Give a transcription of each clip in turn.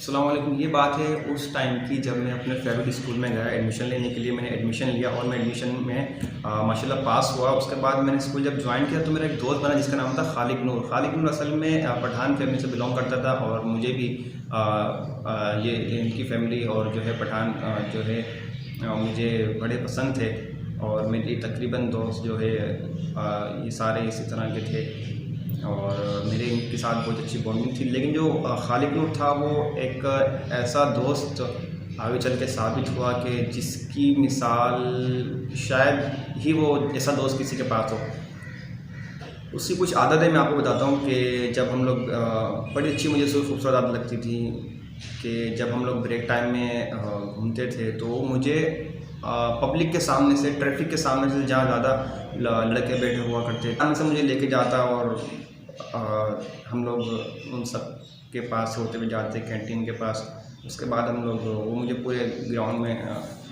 अस्सलाम वालेकुम। ये बात है उस टाइम की जब मैं अपने फेवरेट स्कूल में गया एडमिशन लेने के लिए। मैंने एडमिशन लिया और मैं एडमिशन में माशाल्लाह पास हुआ। उसके बाद मैंने स्कूल जब ज्वाइन किया तो मेरा एक दोस्त बना जिसका नाम था खालिक नूर। खालिक नूर असल में पठान फैमिली से बिलोंग करता था और मुझे भी ये इनकी फैमिली और जो है पठान जो है मुझे बड़े पसंद थे। और मेरी तकरीबन दोस्त जो है ये सारे इसी तरह के थे और मेरे इनके साथ बहुत अच्छी बॉन्डिंग थी। लेकिन जो खालिक नूर था वो एक ऐसा दोस्त आगे चल के साबित हुआ कि जिसकी मिसाल शायद ही वो ऐसा दोस्त किसी के पास हो। उसकी कुछ आदतें मैं आपको बताता हूँ कि जब हम लोग बड़ी अच्छी मुझे उसकी खूबसूरत आदत लगती थी कि जब हम लोग ब्रेक टाइम में घूमते थे तो मुझे पब्लिक के सामने से, ट्रैफिक के सामने से, जहाँ ज़्यादा लड़के बैठे हुआ करते सामने से मुझे लेके जाता और हम लोग उन सब के पास होते हुए जाते कैंटीन के पास। उसके बाद हम लोग वो मुझे पूरे ग्राउंड में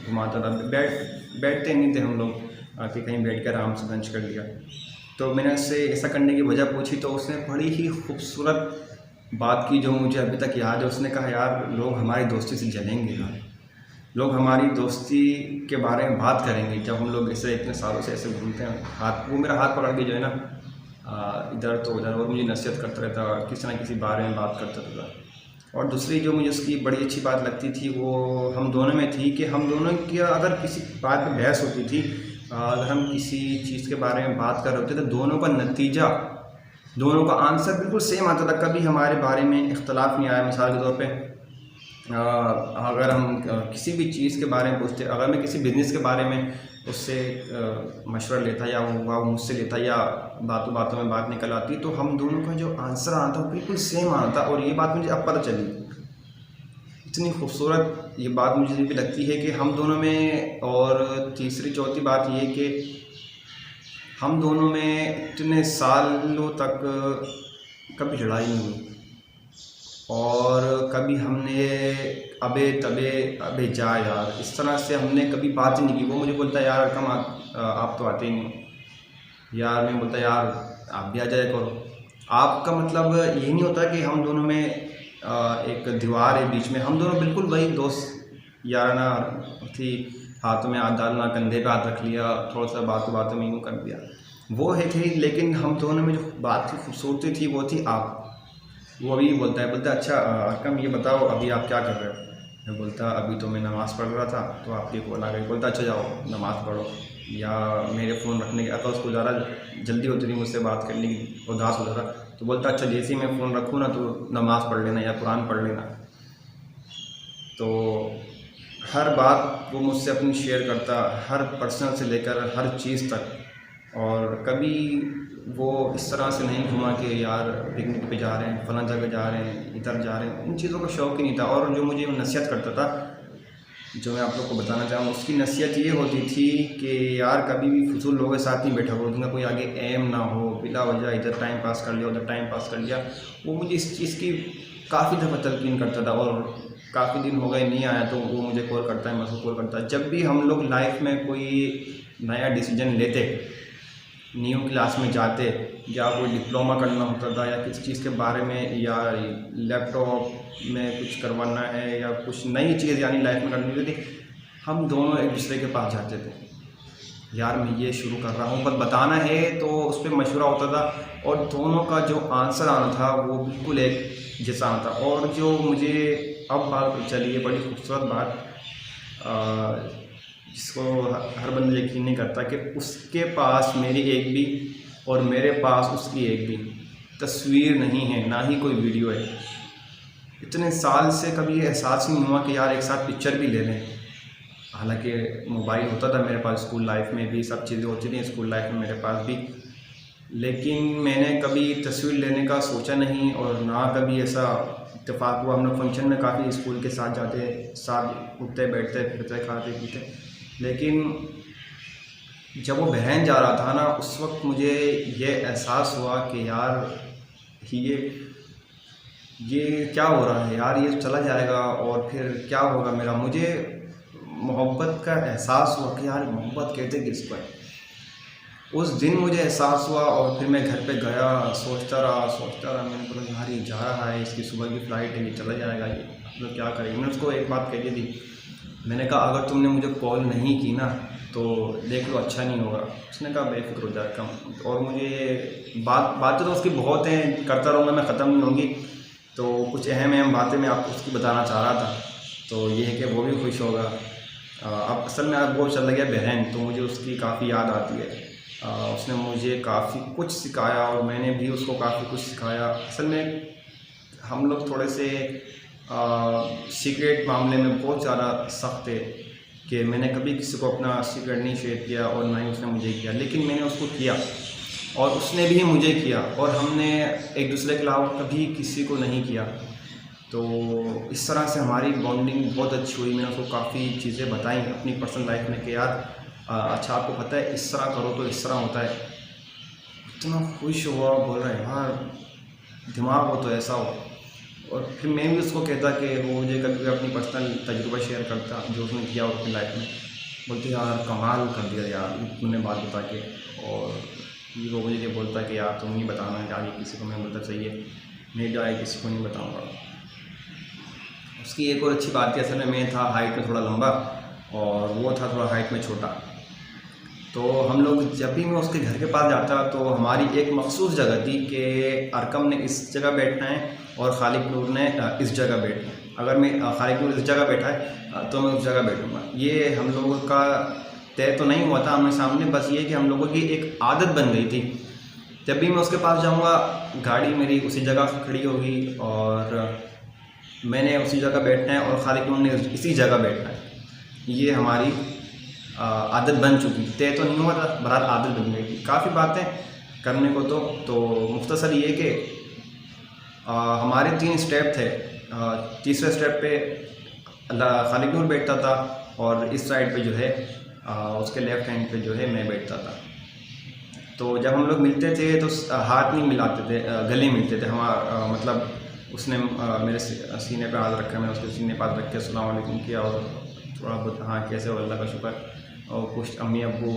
घुमाता था। बैठते नहीं थे हम लोग कि कहीं बैठ कर आराम से लंच कर लिया। तो मैंने उससे ऐसा करने की वजह पूछी तो उसने बड़ी ही खूबसूरत बात की जो मुझे अभी तक याद है। उसने कहा, यार लोग हमारी दोस्ती से जलेंगे यार, लोग हमारी दोस्ती के बारे में बात करेंगे जब हम लोग ऐसे इतने सालों से ऐसे घूमते हैं। वो मेरा हाथ पकड़ के जो है ना इधर तो उधर और मुझे नसीहत करता रहता, किसी न किसी बारे में बात करता रहता। और दूसरी जो मुझे उसकी बड़ी अच्छी बात लगती थी वो हम दोनों में थी कि हम दोनों की अगर किसी बात पर बहस होती थी, अगर हम किसी चीज़ के बारे में बात कर रहे होते तो दोनों का नतीजा, दोनों का आंसर बिल्कुल सेम आता था। कभी हमारे बारे में इख्तलाफ नहीं आया। मिसाल के तौर पे अगर हम किसी भी चीज़ के बारे में पूछते, अगर मैं किसी बिज़नेस के बारे में उससे मशवरा लेता या वो मुझसे लेता या बातों बातों में बात निकल आती तो हम दोनों का जो आंसर आता वो बिल्कुल सेम आता। और ये बात मुझे अब पता चली, इतनी खूबसूरत ये बात मुझे भी लगती है कि हम दोनों में। और तीसरी चौथी बात ये कि हम दोनों में इतने सालों तक कभी लड़ाई नहीं हुई और कभी हमने अबे तबे अबे जा यार इस तरह से हमने कभी बात ही नहीं की। वो मुझे बोलता यार कम आप तो आते ही नहीं यार, मैं बोलता यार आप भी आ जाया करो। आपका मतलब ये नहीं होता कि हम दोनों में एक दीवार है बीच में। हम दोनों बिल्कुल वही दोस्त याराना थी, हाथों में हाथ डालना, कंधे पे हाथ रख लिया, थोड़ा सा बातों में यूँ कर दिया, वो है थी। लेकिन हम दोनों में जो बात की खूबसूरती थी वो थी आप। वो अभी बोलता अच्छा अरकम ये बताओ अभी आप क्या कर रहे हो। मैं बोलता अभी तो मैं नमाज़ पढ़ रहा था तो आपकी कॉल आ गई। बोलता अच्छा जाओ नमाज़ पढ़ो। या मेरे फ़ोन रखने के अगर उसको ज़्यादा जल्दी होती थी मुझसे बात करने की, उदास होता था तो बोलता अच्छा जैसे ही मैं फ़ोन रखूँ ना तो नमाज़ पढ़ लेना या कुरान पढ़ लेना। तो हर बात वो मुझसे अपनी शेयर करता, हर पर्सनल से लेकर हर चीज़ तक। और कभी वो इस तरह से नहीं घुमा कि यार पिकनिक पे जा रहे हैं, फलां जगह जा रहे हैं, इधर जा रहे हैं, इन चीज़ों का शौक़ ही नहीं था। और जो मुझे नसीहत करता था, जो मैं आप लोग को बताना चाहूँ, उसकी नसीहत ये होती थी कि यार कभी भी फजूल लोगों के साथ नहीं बैठा करो, जिनका कोई आगे एम ना हो, बिला वजह इधर टाइम पास कर लिया उधर टाइम पास कर लिया। वो मुझे इस चीज़ की काफ़ी दफ़ा तलकीन करता था और काफ़ी दिन हो गए नहीं आया तो वो मुझे कॉल करता है, मैं उसको कॉल करता है। जब भी हम लोग लाइफ में कोई नया डिसीजन लेते, न्यू क्लास में जाते या कोई डिप्लोमा करना होता था या किसी चीज़ के बारे में या लैपटॉप में कुछ करवाना है या कुछ नई चीज़ यानी लाइफ में करनी होती थी, हम दोनों एक दूसरे के पास जाते थे। यार मैं ये शुरू कर रहा हूँ पर बताना है तो उस पर मशवरा होता था और दोनों का जो आंसर आना था वो बिल्कुल एक जैसा आना था। और जो मुझे अब बात चली है बड़ी खूबसूरत बात, जिसको हर बंदा यकीन नहीं करता कि उसके पास मेरी एक भी और मेरे पास उसकी एक भी तस्वीर नहीं है, ना ही कोई वीडियो है। इतने साल से कभी एहसास नहीं हुआ कि यार एक साथ पिक्चर भी ले लें। हालांकि मोबाइल होता था मेरे पास, स्कूल लाइफ में भी सब चीज़ें होती थी स्कूल लाइफ में मेरे पास भी, लेकिन मैंने कभी तस्वीर लेने का सोचा नहीं और ना कभी ऐसा इत्तेफाक हुआ। हम लोग फंक्शन में काफ़ी स्कूल के साथ जाते, साथ उठते बैठते फिरते खाते पीते, लेकिन जब वो बहन जा रहा था ना उस वक्त मुझे ये एहसास हुआ कि यार ये क्या हो रहा है यार, ये चला जाएगा और फिर क्या होगा मेरा। मुझे मोहब्बत का एहसास हुआ कि यार मोहब्बत कहते किसको है। उस दिन मुझे एहसास हुआ और फिर मैं घर पे गया, सोचता रहा। मैंने बोला यार ये जा रहा है, इसकी सुबह की फ़्लाइट है, ये चला जाएगा ये। मतलब क्या करेंगे। मैंने उसको एक बात कह दी थी, मैंने कहा अगर तुमने मुझे कॉल नहीं की ना तो देख लो अच्छा नहीं होगा। उसने कहा बेफिक्र हो जा कम। और मुझे बातें तो उसकी बहुत हैं, करता रहूँगा मैं, ख़त्म नहीं होंगी। तो कुछ अहम बातें मैं आपको उसकी बताना चाह रहा था, तो ये है कि वो भी खुश होगा। अब असल में अब वो चला गया बहरीन, तो मुझे उसकी काफ़ी याद आती है। उसने मुझे काफ़ी कुछ सिखाया और मैंने भी उसको काफ़ी कुछ सिखाया। असल में हम लोग थोड़े से सीक्रेट मामले में बहुत ज़्यादा सख्त थे कि मैंने कभी किसी को अपना सीक्रेट नहीं शेयर किया और ना ही उसने मुझे किया, लेकिन मैंने उसको किया और उसने भी मुझे किया और हमने एक दूसरे के अलावा कभी किसी को नहीं किया। तो इस तरह से हमारी बॉन्डिंग बहुत अच्छी हुई। मैंने उसको काफ़ी चीज़ें बताई अपनी पर्सनल लाइफ में कि यार अच्छा आपको पता है इस तरह करो तो इस तरह होता है। इतना खुश हुआ, बोल रहा है यार दिमाग हो तो ऐसा हो। और फिर मैं भी उसको कहता कि वो मुझे कभी कभी अपनी पर्सनल तजुर्बा शेयर करता जो उसने किया अपनी लाइफ में। बोलते यार कमाल कर दिया यार तुमने बात बता के। और ये वो मुझे ये बोलता कि यार तुम नहीं बताना है आगे किसी को। मैं बोलता चाहिए नहीं जाए किसी को नहीं बताऊँगा। उसकी एक और अच्छी बात थी, असल में मैं था हाइट में थोड़ा लंबा और वो था थोड़ा हाइट में छोटा। तो हम लोग जब भी मैं उसके घर के पास जाता तो हमारी एक मखसूस जगह थी कि अरकम ने इस जगह बैठना है और खालिक नूर ने इस जगह बैठना है। अगर मैं खालिक नूर इस जगह बैठा है तो मैं उस जगह बैठूँगा। ये हम लोगों का तय तो नहीं हुआ था आमने सामने, बस ये कि हम लोगों की एक आदत बन गई थी। जब भी मैं उसके पास जाऊँगा गाड़ी मेरी उसी जगह खड़ी होगी और मैंने उसी जगह बैठना है और खालिक नूर ने इसी जगह बैठना है। ये हमारी आदत बन चुकी। तय तो नहीं हुआ था, बहरहाल आदत बन गई थी। काफ़ी बातें करने को तो मुख्तसर ये कि हमारे 3 स्टेप थे। तीसरे स्टेप पे खालिक नूर बैठता था और इस साइड पे जो है उसके लेफ़्ट हैंड पे जो है मैं बैठता था। तो जब हम लोग मिलते थे तो हाथ नहीं मिलाते थे, गले मिलते थे। हमारा मतलब उसने मेरे सीने पे हाथ रखा, मैंने उसके सीने पे हाथ रख के अस्सलाम वालेकुम किया और थोड़ा बहुत हाँ कैसे हो अल्लाह का शुक्र। और कुछ अम्मी अब्बू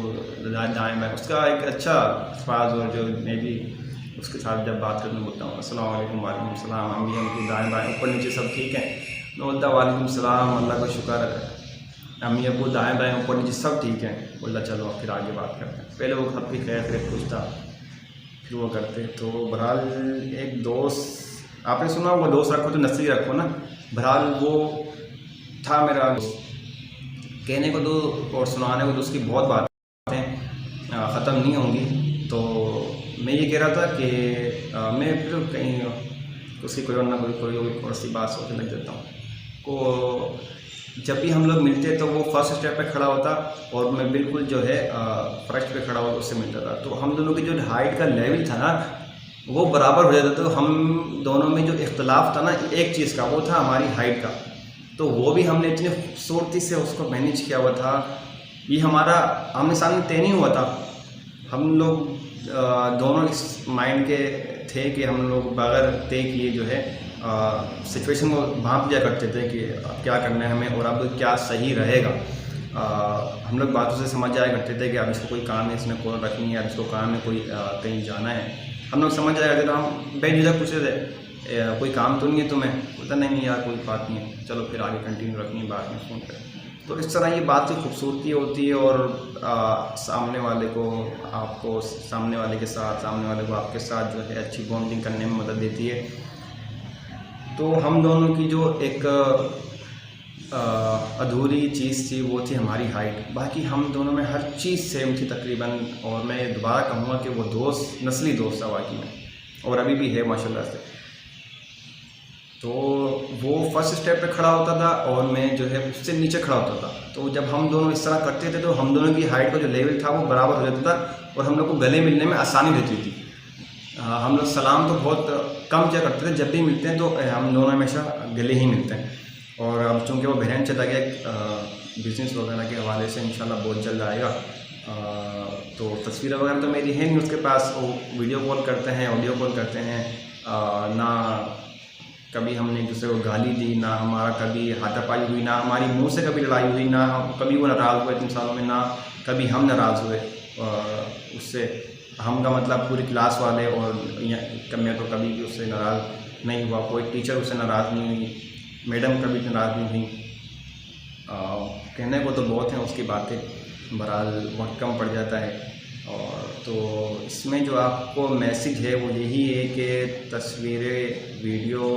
दाएँ बाएँ उसका एक अच्छा अल्फाज और जो मैं भी उसके साथ जब बात करने बोलता हूँ अस्सलाम वालेकुम वालेकुम सलाम, अम्मी अब्बू दाएँ बाएँ ऊपर नीचे सब ठीक है। मैं बोलता वालेकुम सलाम अल्लाह का शुक्र, अम्मी अब्बू दाएँ बाएँ ऊपर नीचे सब ठीक है। बोला चलो फिर आगे बात करते हैं। पहले वो खत की खैर पूछता फिर वो करते। तो बहरहाल एक दोस्त आपने सुना होगा दोस्त रखो तो नस्ली रखो ना। बहरहाल वो था मेरा दोस्त। कहने को दो और सुनाने को तो उसकी बहुत बातें ख़त्म नहीं होंगी। तो मैं ये कह रहा था कि मैं फिर कहीं उसकी कोई और ना कोई और सी बात सोचने लग जाता हूँ को। जब भी हम लोग मिलते तो वो फर्स्ट स्टेप पे खड़ा होता और मैं बिल्कुल जो है फर्स्ट पे खड़ा होता उससे मिलता था। तो हम दोनों की जो हाइट का लेवल था ना वो बराबर हो जाता। तो हम दोनों में जो इख्तलाफ था ना एक चीज़ का, वो था हमारी हाइट का। तो वो भी हमने इतनी खूबसूरती से उसको मैनेज किया हुआ था। ये हमारा आमने सामने तय नहीं हुआ था। हम लोग दोनों इस माइंड के थे कि हम लोग बगैर तय किए जो है सिचुएशन को भांप दिया करते थे कि अब क्या करना है हमें और अब क्या सही रहेगा। हम लोग बातों से समझ जाया करते थे कि अब इसको कोई काम है, इसने कॉल रखनी है, अब इसको काम है, कोई कहीं जाना है। हम लोग समझ जाया करते थे। हम बेझिझक पूछते थे कोई काम तो नहीं है तुम्हें? बोलता नहीं यार कोई बात नहीं है, चलो फिर आगे कंटिन्यू रखनी है, बाद में फ़ोन करें। तो इस तरह ये बात की खूबसूरती होती है और सामने वाले को आपको सामने वाले के साथ, सामने वाले को आपके साथ जो है अच्छी बॉन्डिंग करने में मदद देती है। तो हम दोनों की जो एक अधूरी चीज़ थी वो थी हमारी हाइट। बाकी हम दोनों में हर चीज़ सेम थी तकरीबन। और मैं दोबारा कहूँगा कि वो दोस्त नस्ली दोस्त था वाकई में, और अभी भी है माशाल्लाह से। तो वो फर्स्ट स्टेप पे खड़ा होता था और मैं जो है उससे नीचे खड़ा होता था। तो जब हम दोनों इस तरह करते थे तो हम दोनों की हाइट का जो लेवल था वो बराबर हो जाता था और हम लोग को गले मिलने में आसानी रहती थी। हम लोग सलाम तो बहुत कम किया करते थे, जब भी मिलते हैं तो हम दोनों हमेशा गले ही मिलते हैं। और अब चूँकि वो बहरीन चला गया बिज़नेस वगैरह के हवाले से, इंशाल्लाह बहुत जल्द आएगा। तो तस्वीरें वगैरह तो मेरी हैं नहीं उसके पास। वो वीडियो कॉल करते हैं, ऑडियो कॉल करते हैं। ना कभी हमने एक दूसरे को गाली दी, ना हमारा कभी हाथापाई हुई, ना हमारी मुंह से कभी लड़ाई हुई, ना कभी वो नाराज़ हुए 3 सालों में, ना कभी हम नाराज़ हुए उससे। हम का मतलब पूरी क्लास वाले, और मैं तो कभी भी उससे नाराज़ नहीं हुआ। कोई टीचर उससे नाराज़ नहीं हुई। मैडम कभी नाराज़ नहीं हुई। कहने को तो बहुत हैं उसकी बातें, बहरहाल बहुत कम पड़ जाता है। और तो इसमें जो आपको मैसेज है वो यही है कि तस्वीरें, वीडियो,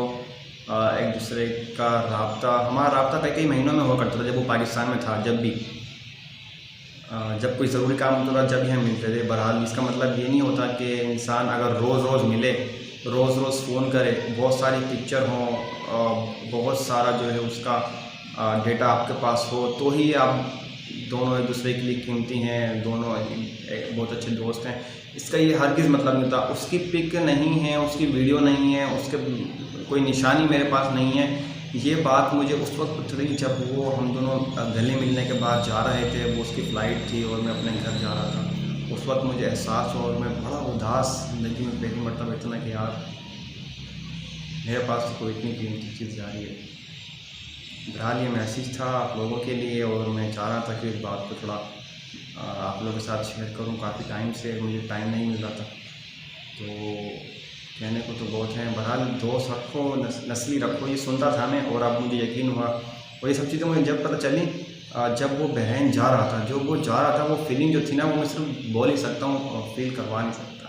एक दूसरे का राब्ता, हमारा राब्ता कई कई महीनों में हुआ करता था जब वो पाकिस्तान में था। जब भी जब कोई ज़रूरी काम होता था जब ही हम मिलते थे। बहरहाल इसका मतलब ये नहीं होता कि इंसान अगर रोज़ रोज़ मिले, रोज़ रोज़ फ़ोन करे, बहुत सारी पिक्चर हों, बहुत सारा जो है उसका डेटा आपके पास हो, तो ही आप दोनों एक दूसरे के लिए कीमती हैं, दोनों बहुत अच्छे दोस्त हैं। इसका ये हरगिज़ मतलब नहीं होता। उसकी पिक नहीं है, उसकी वीडियो नहीं है, उसके कोई निशानी मेरे पास नहीं है। ये बात मुझे उस वक्त पता चली जब वो हम दोनों गले मिलने के बाद जा रहे थे। वो उसकी फ़्लाइट थी और मैं अपने घर जा रहा था। उस वक्त मुझे एहसास हुआ और मैं बड़ा उदास, ज़िंदगी में पहली मरतबा इतना कि यार मेरे पास तो कोई इतनी कीमती चीज़ जा रही है। बहरहाल ये मैसेज था आप लोगों के लिए और मैं चाह रहा था कि इस बात को थोड़ा आप लोगों के साथ शेयर करूं। काफ़ी टाइम से मुझे टाइम नहीं मिल रहा था, तो कहने को तो बहुत है। बहरहाल दोस्त रखो, नस्ली रखो, ये सुनता था मैं और अब मुझे यकीन हुआ। और ये सब चीज़ें मुझे जब पता चली जब वो बहन जा रहा था, जो वो जा रहा था, वो फीलिंग जो थी ना वो मैं सिर्फ बोल ही सकता हूँ और फील करवा नहीं सकता।